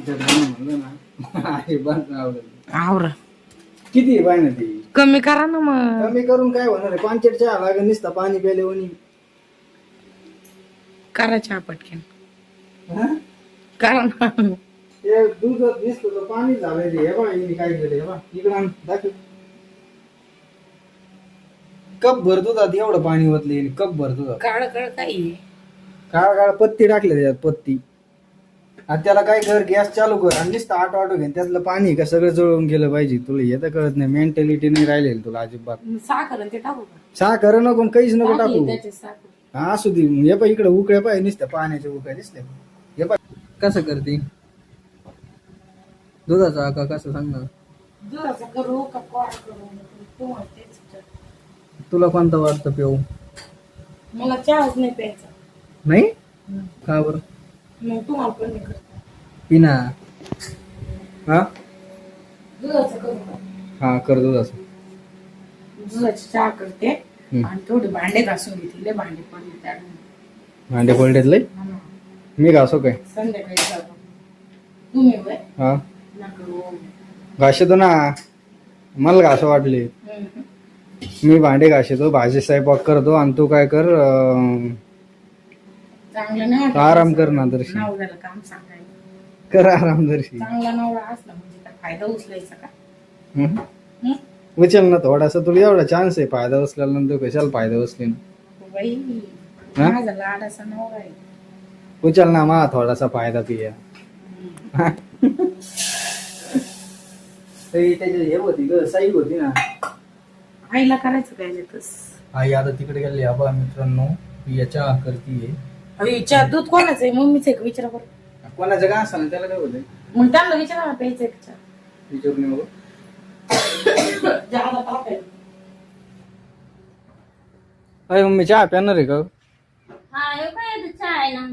म्हणलं ना आहे बंद आवडत आवरा किती आहे पाहिजे ती कमी करा ना मग. कमी करून काय होणार आहे? पांचट चहा लागेल नुसता पाणी प्याले वणी करा चहा पटकन हा? करा ना. ते दूध दिसतो तर पाणी झालंय ते. हे बा हिने काय केलं हे बा इकडं आण, दाखव कप भरतो जात एवढं पाणी ओतले कप भरतो जात काळ काळ काही काळ काळ पत्ती टाकले त्याच्यात पत्ती आणि त्याला काय कर गॅस चालू कर आणि नुसतं आटो घेऊन त्यातलं पाणी का सगळं जळून गेलं पाहिजे तुला हे तर कळत नाही मेंटॅलिटी नाही राहिलेली तुला अजिबात साखर आणि ते टाकू का? साखर नको काहीच नको टाकली टाकू त्याच्यात साखर. हा असू दे हे पाय इकडे उकळ्या पाय नुसत्या पाण्याच्या उकळ्या दिसल्या हे पाय कसं करते दुधाचा का कसं सांग ना दुधाचं करू का कोरा करू तू म्हणतेच तर. तुला कोणता वाटतं पिऊ मला चहाच नाही प्यायचा. नाही का बरं मग तुम्हाला पण नाही करता. पिना हा दुधाचं करू का? हा कर दुधाचं दुधाची चहा करते आणि थोडे भांडे घासून घेतले भांडे पडले त्यात भांडे पडलेत लय मी घासो काय संध्याकाळी जातो तुम्ही वय हा नका घासतो ना मला घासं वाटले मी भांडे घासतो भाजी स्वयंपाक करतो आणि तू काय कर चांगलं नाही वाटत. आराम कर ना दर्शी नवऱ्याला काम सांगायला कर आराम दर्शी चांगला नवरा असला म्हणजे काय फायदा उचलायचा का? हम्म. हं? उचल ना थोडासा तुला एवढा चान्स आहे फायदा उचल्यानंतर कशाला फायदा उचले ना बाई हा? माझा लाडाचा नवरा आहे. उचल ना मा थोडासा फायदा पिया त्याची हे होती ग साई होती ना आईला करायचं काय देतस? आई आता तिकडे गेली आबा मित्रांनो याच्या करतीये विचार दूध कोणाचं आहे? मम्मीच आहे का? विचारा बरं. कोणाचं काय असं त्याला काय होतंय मग त्यांना विचारा ना प्यायचंय का चहा? विचारून येऊ. चहाला टाकायला. अरे मम्मी चहा प्याणार आहे का हा हे काय चहा आहे ना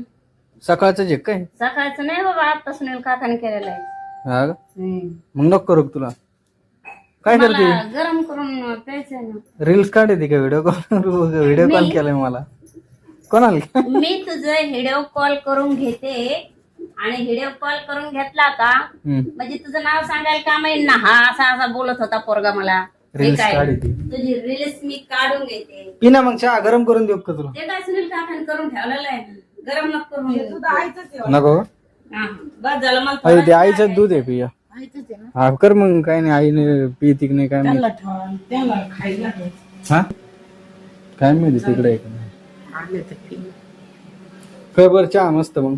सकाळचं जे काय सकाळचं नाही बाबा आता सुनील काकाने केलेलं आहे हा का? मग नको करू का तुला काय मला करते गरम करून प्यायचंय ना रील्स काढते का व्हिडिओ कॉल व्हिडिओ कॉल केलाय मला कोणाला मी तुझं व्हिडिओ कॉल करून घेते आणि व्हिडिओ कॉल करून घेतला का म्हणजे तुझं नाव सांगायला काम येईल ना हा असा असा बोलत होता पोरगा मला हे रील्स काय काढते तुझी रील्स मी काढून घेते पिना मग चहा गरम करून देऊ का तुला ते काय सुनील काकाने करून ठेवलेलं आहे गरम नको करून घेऊ. दूध आईचंच आहे. नको हा, बस झालं मला अरे ते थोडं आईचं दूध आहे पिया आईचंच आहे ना. हा कर मग काय नाही आईने पिती की नाही काय त्यांना माहिती ठेवा त्यांना खायला द्यायचं. हा काय माहिती तिकडे आहे का नाही. आले तर पी. काय बरं चहा मस्त मग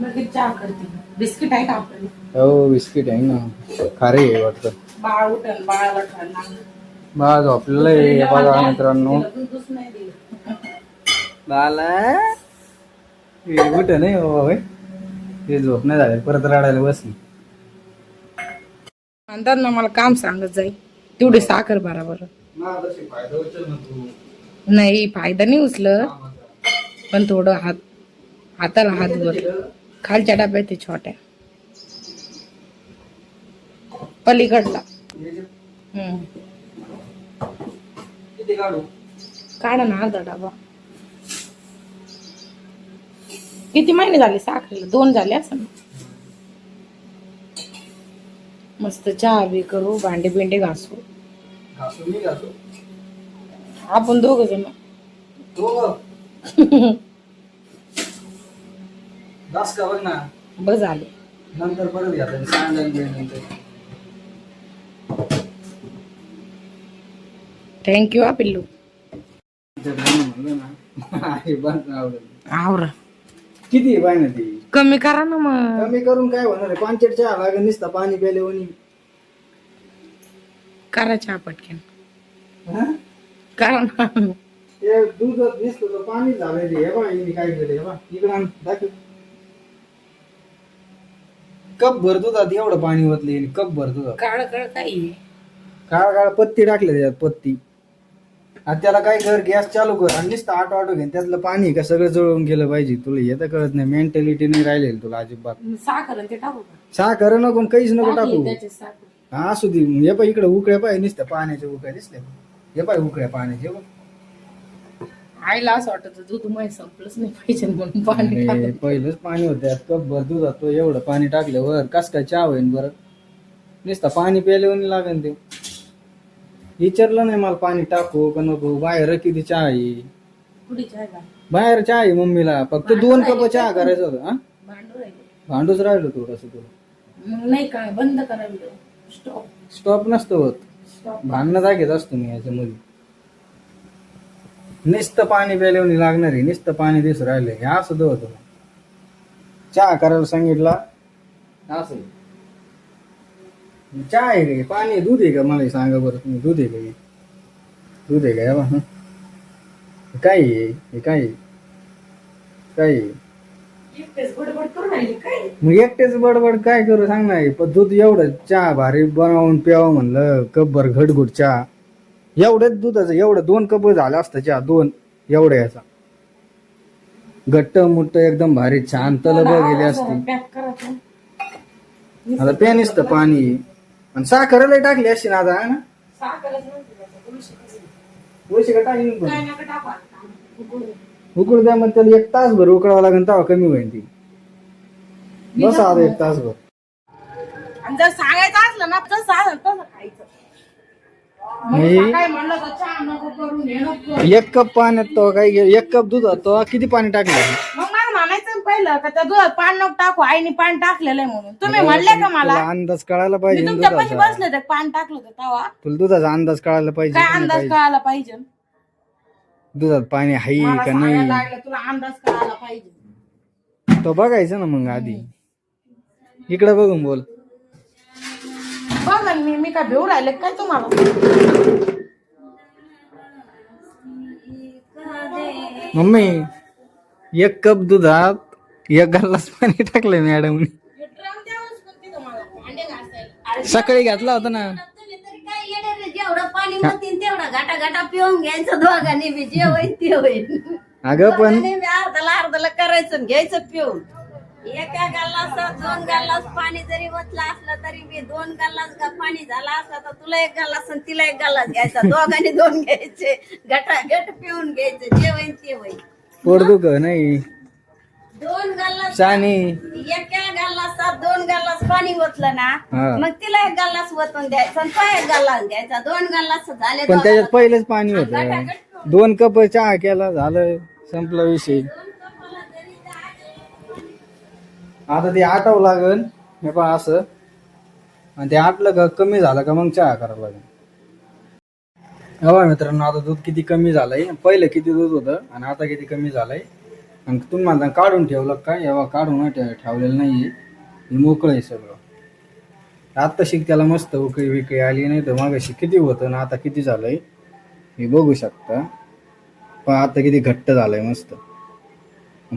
लगेच चहा करते. बिस्किट आहे का आपल्याला? हो बिस्किट आहे ना खारे आहे वाटतं बाळ उठल बाळाला खायला बा झोपलेलं आहे बघा मित्रांनो दूधच नाही दिलं. बाला कुठ नाही हो होय ते झोप नाही झाले परत रडायला बसली म्हणतात ना मला काम सांगत जाईल तेवढी साखर भरा बरं. फायदा उचल ना तू नाही फायदा नाही उचलत पण थोडं हाताला हात वर खालच्या डब्यात ते छोट्या पलीकडला किती काढू काढा ना अर्धा डबा. किती महिने झाले साखरेला? 2 झाले असं ना. मस्त चहा बी करू भांडे बिंडे घासू घासू मी घासू आपण 2 जण. घास का बघ ना बस झाले. नंतर परत घ्या सांगायला थँक्यू हा पिल्लू. म्हणलं ना आहे बंद आवडत आवरा किती आहे पाहिजे ती कमी करा ना मग. कमी करून काय होणार आहे? पांचट चहा लागेल नुसता पाणी प्याले वणी करा चहा पटकन हा? करा ना. ते दूध दिसतो तर पाणी झालंय ते. हे बा हिने काय केलं हे बा इकडं आण, दाखव कप भरतो जात एवढं पाणी ओतले कप भरतो जात काळ काळ काही काळ काळ पत्ती टाकले त्याच्यात पत्ती आणि त्याला काय कर गॅस चालू कर आणि नुसतं आटो घेऊन त्यातलं पाणी का सगळं जळून गेलं पाहिजे तुला हे तर कळत नाही मेंटॅलिटी नाही राहिलेली तुला अजिबात साखर आणि ते टाकू का? साखर नको काहीच नको टाकली टाकू त्याच्यात साखर. हा असू दे हे पाय इकडे उकळ्या पाय नुसत्या पाण्याच्या उकळ्या दिसल्या हे पाय उकळ्या पाण्याचे बघ आईला असं वाटत दूध मध्ये संपलंच नाही पाहिजे म्हणून पाणी अरे, टाकलं. पहिलंच पाणी होतं कप भर दूध तो एवढं पाणी टाकल्यावर कस काय चहा होईन बरं नुसतं पाणी प्यायला नाही लागेल ते विचारलं नाही मला पाणी टाकू का नको बाहेर किती चहा आहे कुठे चहा का? बाहेर चहा आहे मम्मीला फक्त 2 कप चहा करायचं होतं हा भांडू राहिले. भांडूच राहिलो थोडस तुला मग नाही काय बंद करायला स्टॉप. स्टॉप नसतं होत भांडणं जागेत असतो मी याच्यामध्ये नुसतं पाणी प्यायला नाही लागणार आहे नुसतं पाणी दिसू राहिलं हे असं होतं चहा करायला सांगितला असं चहा आहे का हे? पाणी आहे, दूध आहे का मला हे सांगा बरं तुम्ही दूध आहे का हे? दूध आहे का हे बा, हं? हे काय आहे? हे काय आहे? काय आहे? एकटेच बडबड करून राहिले काय? मग एकटेच बडबड काय करू सांग ना पण दूध एवढं चहा भारी बनवून प्यावं म्हणलं कपभर घटघुट चहा एवढंच दुधाचं एवढं 2 कप झालं असतं चहा 2 एवढं याचा घट्ट मुट्ट एकदम भारी छान तलब गेली असती पॅक करायचं. आता ते नुसतं पाणी आणि साखरला टाकली असती ना आता है ना साखरच नव्हती त्याच्यात, तुळशी कसं? पैसे का टाकली पण काय नका टाकू आता. उकळू. उकळू द्या मग त्याला 1 तासभर उकळावं लागेल तेव्हा कमी होईल ती बस आता 1 तासभर आणि जर सांगायचं असलं ना तर सांग तसं खायचं. नाही. काय म्हणलं तर चहा नको करून हे नको. 1 कप पाण्यात तो काय 1 कप दुधात तो किती पाणी टाकलं मग मला म्हणायचं पहिलं का त्या दुधात पाणी नको टाकू आईने पाणी टाकलेलं आहे म्हणून तुम्ही म्हणले का मला तुला अंदाज कळायला मी पाहिजे तुमच्या पैसे दुधाचा बसले तर पाणी टाकलं होतं तेव्हा तुला दुधाचा अंदाज कळायला पाहिजे काय का नाही अंदाज पाहिजे? कळायला पाहिजे दुधात पाणी आहे मला का सांगायला नाही लागलं तुला अंदाज कळायला पाहिजे. तो बघायचं ना मग आधी इकडे बघून बोल बघ ना मी काय भेऊ राहिले काय तुम्हाला मम्मी 1 कप दुधात 1 ग्लास पाणी टाकलंय मॅडम सकाळी घातला होता ना तुम्ही तरी काय येणार रे? जेवढं पाणी म्हणतील तेवढं घाटा घाटा पिऊन घ्यायचं दोघांनी बी जे होईल ते होईल अगं पण दोघांनी बी अर्धाला करायचं आणि घ्यायचं पिऊन एका गल्लास 2 गल्लास पाणी जरी ओतलं असलं तरी बी 2 गल्लास पाणी झालं असलं तर तुला 1 गल्लास आणि तिला 1 गल्लास घ्यायचा दोघांनी 2 घ्यायचे घट पिऊन घ्यायचं जे होईल ते होईल पोट दुख नाही 2 गल्लास शानी एका गल्लासात 2 गल्लास पाणी ओतलं ना हा. मग तिला 1 गल्लास ओतून द्यायचा आणि तो 1 गल्लास घ्यायचा 2 गल्लास झाले पण त्याच्यात पहिलेच पाणी घाटा होतं घट 2 कप चहा केला झालं संपला विषय आता ते आटावं लागल हे पहा असं आणि ते आटलं का कमी झालं का मग चहा करावं लागेल हवा मित्रांनो आता दूध किती कमी झालंय पहिलं किती दूध होतं आणि आता किती कमी झालंय आणि तुम्हाला काढून ठेवलं काय एव्हा काढून ठेवलेलं नाहीये हे मोकळं आहे सगळं आता शिक त्याला मस्त उकळी विकळी आली नाही तर मागाशी किती होतं ना आता किती झालंय हे बघू शकता पण आता किती घट्ट झालंय मस्त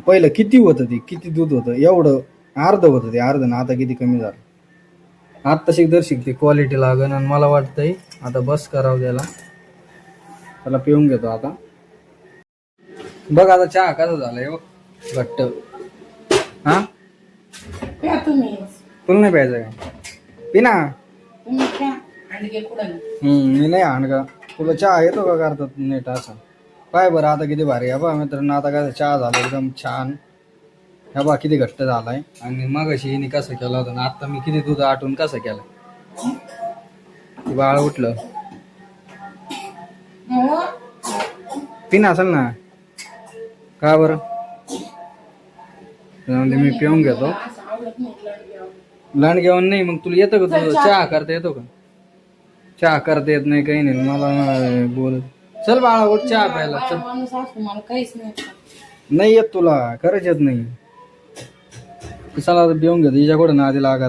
पहिलं किती होतं ते किती दूध होतं एवढं अर्ध होतं ते अर्ध ना आता किती कमी झालं आता शिक ते क्वालिटी लागन आणि मला वाटतंय आता बस करावं त्याला पिऊन घेतो आता बघ आता चहा कसा झालाय हो घट्ट हा प्या तुम्ही तुला नाही प्यायचं काय पिना तुम्ही प्या आणि घे कुठं मी नाही आण का तुला चहा येतो का करतात नीट असं काय बरं आता किती भारी आहे बा मित्रांनो आता काय चहा झाला एकदम छान ह्या बा किती घट्ट झालाय आणि मग अशी हिने कसं केलं होतं ना आता मी किती दूध आटून कसं केलं ते बाळ उठलं पिना असेल ना का बरं त्यामध्ये मी पिऊन घेतो लांड घेऊन नाही मग तुला येतं का तुला चहा करता येतो का चहा करता येत नाही काही नाही मला बोल चल बाळा उठ चहा प्यायला चल माणूस असतो मला काहीच नाही नाही येत तुला खरंच येत नाही चला आता पिऊन घेतो हिच्याकडे ना आधी लागा